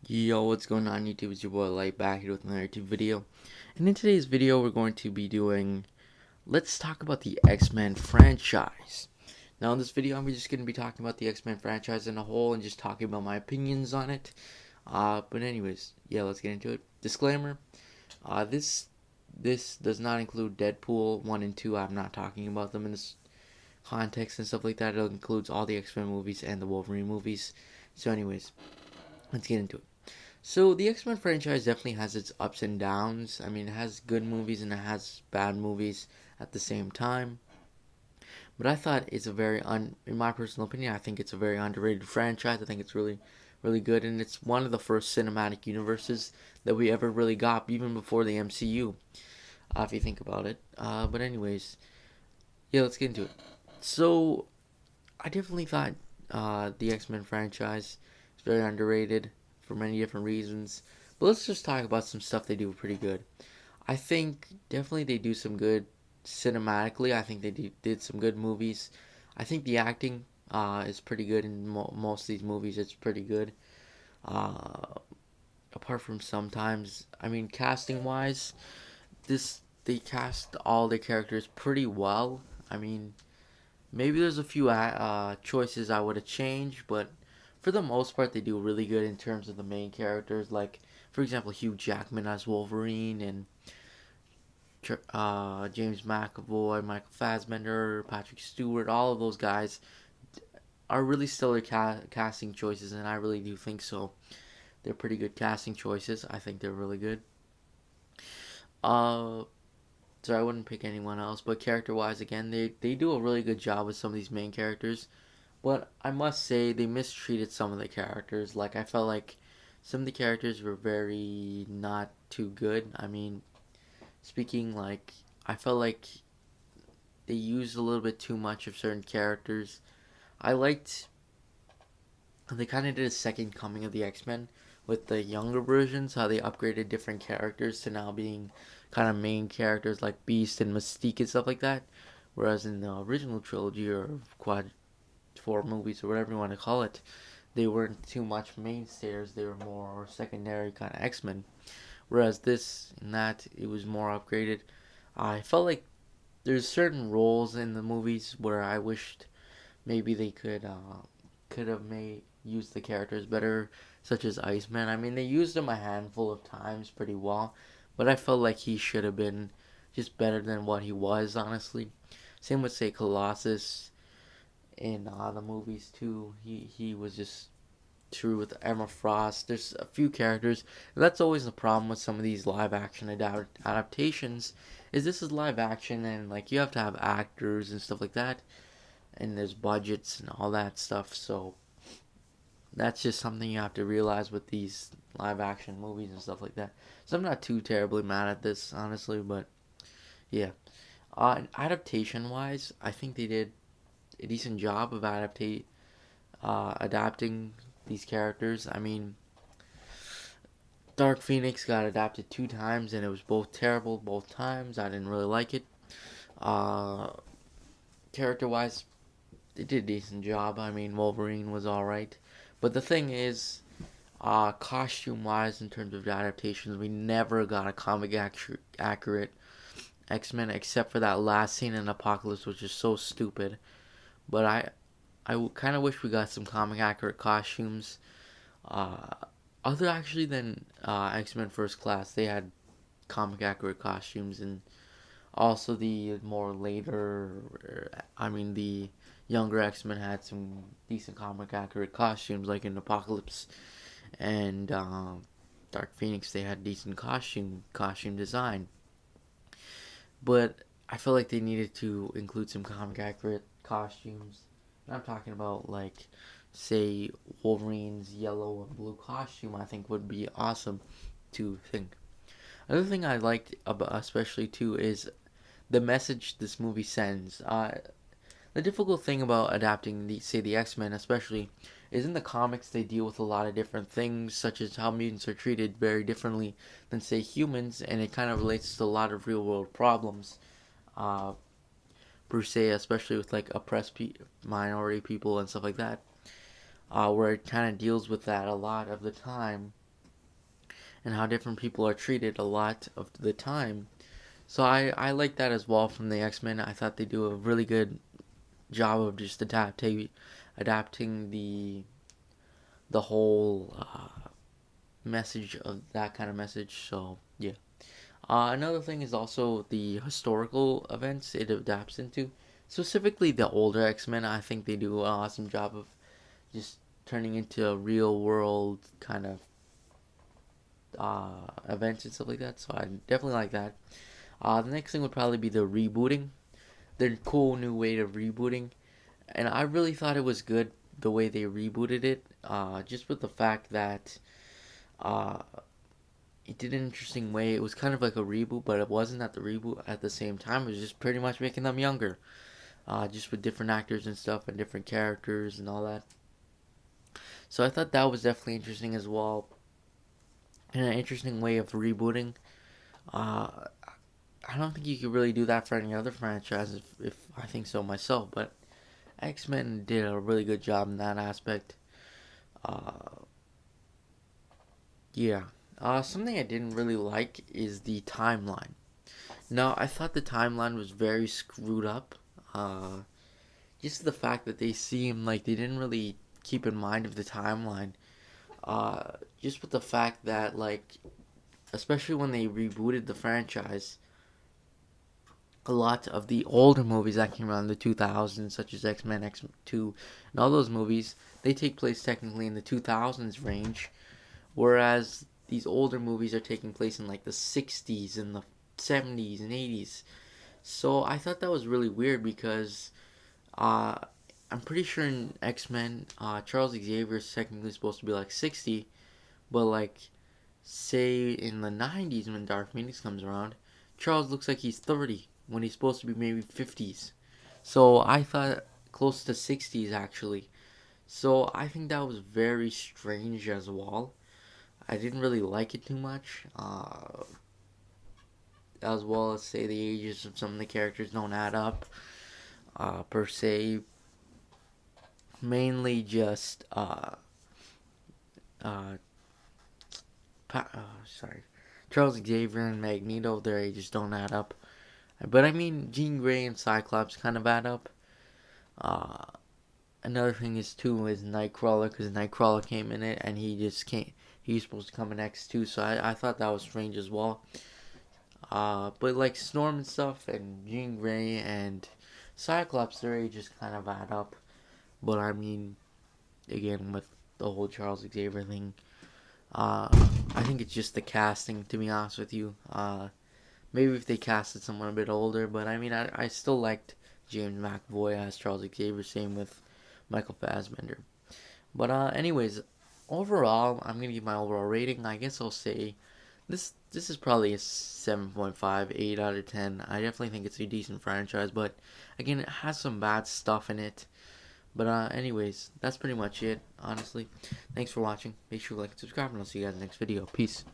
Yo, what's going on YouTube? It's your boy Light back here with another YouTube video. And in today's video, we're going to be doing, let's talk about the X-Men franchise. Now in this video, I'm just going to be talking about the X-Men franchise in a whole and just talking about my opinions on it. But anyways, yeah, let's get into it. Disclaimer, this does not include Deadpool 1 and 2. I'm not talking about them in this context and stuff like that. It includes all the X-Men movies and the Wolverine movies. So anyways, let's get into it. So the X Men franchise definitely has its ups and downs. I mean, it has good movies and it has bad movies at the same time. But I thought it's in my personal opinion, I think it's a very underrated franchise. I think it's really, really good, and it's one of the first cinematic universes that we ever really got, even before the MCU. If you think about it. But anyways, yeah, let's get into it. So I definitely thought the X Men franchise is very underrated for many different reasons. But let's just talk about some stuff they do pretty good. I think definitely they do some good cinematically. I think they did some good movies. I think the acting is pretty good in most of these movies. It's pretty good. Uh, Apart from sometimes, I mean, casting wise, this they cast all the characters pretty well. I mean, maybe there's a few choices I would have changed, but for the most part, they do really good in terms of the main characters. Like, for example, Hugh Jackman as Wolverine and James McAvoy, Michael Fassbender, Patrick Stewart. All of those guys are really stellar casting choices, and I really do think so. They're pretty good casting choices. I think they're really good. Uh, so I wouldn't pick anyone else, but character wise, again, they do a really good job with some of these main characters. But I must say they mistreated some of the characters. Like I felt like some of the characters were very not too good. I mean, speaking like I felt like they used a little bit too much of certain characters. I liked they kind of did a second coming of the X Men with the younger versions, how they upgraded different characters to now being kind of main characters like Beast and Mystique and stuff like that. Whereas in the original trilogy or quad four movies or whatever you want to call it, they weren't too much mainstays. They were more secondary kind of X Men. Whereas this and that, it was more upgraded. I felt like there's certain roles in the movies where I wished maybe they could have made used the characters better, such as Iceman. I mean, they used him a handful of times pretty well, but I felt like he should have been just better than what he was, honestly. Same with say Colossus in the movies too. He was just true with Emma Frost. There's a few characters, and that's always the problem with some of these live action adaptations. Is this is live action and like you have to have actors and stuff like that, and there's budgets and all that stuff. So that's just something you have to realize with these live action movies and stuff like that. So I'm not too terribly mad at this honestly, but yeah. Adaptation wise, I think they did a decent job of adapting these characters. I mean, Dark Phoenix got adapted two times, and it was both terrible both times. I didn't really like it. Uh, Character wise, they did a decent job. I mean, Wolverine was alright. But the thing is, costume wise, in terms of adaptations, we never got a accurate X Men except for that last scene in Apocalypse, which is so stupid. But I kind of wish we got some comic accurate costumes. Uh, Other actually than X Men First Class, they had comic accurate costumes, and also the more later, I mean the younger X Men had some decent comic accurate costumes, like in Apocalypse and Dark Phoenix. They had decent costume design, but I feel like they needed to include some comic accurate costumes. And I'm talking about like say Wolverine's yellow and blue costume. I think would be awesome to think. Another thing I liked about especially too is the message this movie sends. The difficult thing about adapting the X Men, especially, is in the comics they deal with a lot of different things, such as how mutants are treated very differently than say humans, and it kind of relates to a lot of real world problems. Uh, Per se, especially with like minority people and stuff like that, where it kind of deals with that a lot of the time. and how different people are treated a lot of the time. So I like that as well from the X-Men. I thought they do a really good job of just adapting the whole message of that kind of message. So yeah. Another thing is also the historical events it adapts into. Specifically, the older X-Men, I think they do an awesome job of just turning into a real world kind of events and stuff like that. So I definitely like that. The next thing would probably be the rebooting. Their cool new way of rebooting, and I really thought it was good the way they rebooted it. Just with the fact that uh, it did an interesting way. It was kind of like a reboot, but it wasn't at the reboot at the same time. It was just pretty much making them younger, just with different actors and stuff and different characters and all that. So I thought that was definitely interesting as well, and an interesting way of rebooting. Uh, I don't think you could really do that for any other franchise if I think so myself, but X-Men did a really good job in that aspect. Uh, yeah. Something I didn't really like is the timeline. Now, I thought the timeline was very screwed up. Uh, just the fact that they seem like they didn't really keep in mind of the timeline. Just with the fact that, like, especially when they rebooted the franchise, a lot of the older movies that came out in the 2000s, such as X-Men, X2, and all those movies, they take place technically in the 2000s range, whereas these older movies are taking place in like the 60s and the 70s and 80s. So I thought that was really weird because uh, I'm pretty sure in X-Men, Charles Xavier is technically supposed to be like 60, but like say in the 90s when Dark Phoenix comes around, Charles looks like he's 30 when he's supposed to be maybe 50s. So I thought close to 60s actually. So I think that was very strange as well. I didn't really like it too much. As well as say the ages of some of the characters don't add up per se. Mainly just uh, sorry, Charles Xavier and Magneto, their ages don't add up. But I mean, Jean Grey and Cyclops kind of add up. Uh, Another thing is too is Nightcrawler, because Nightcrawler came in it and he just can't. He's supposed to come in X2, so I thought that was strange as well. But like Storm and stuff, and Jean Grey and Cyclops, their ages kind of add up. But I mean, again, with the whole Charles Xavier thing, uh, I think it's just the casting, to be honest with you. Maybe if they casted someone a bit older, but I mean, I still liked James McAvoy as Charles Xavier, same with Michael Fassbender. But anyways, overall, I'm gonna give my overall rating. I guess I'll say this is probably a 7.5, 8 out of 10. I definitely think it's a decent franchise, but again, it has some bad stuff in it. But anyways, that's pretty much it, honestly. Thanks for watching. Make sure to like and subscribe, and I'll see you guys in the next video. Peace.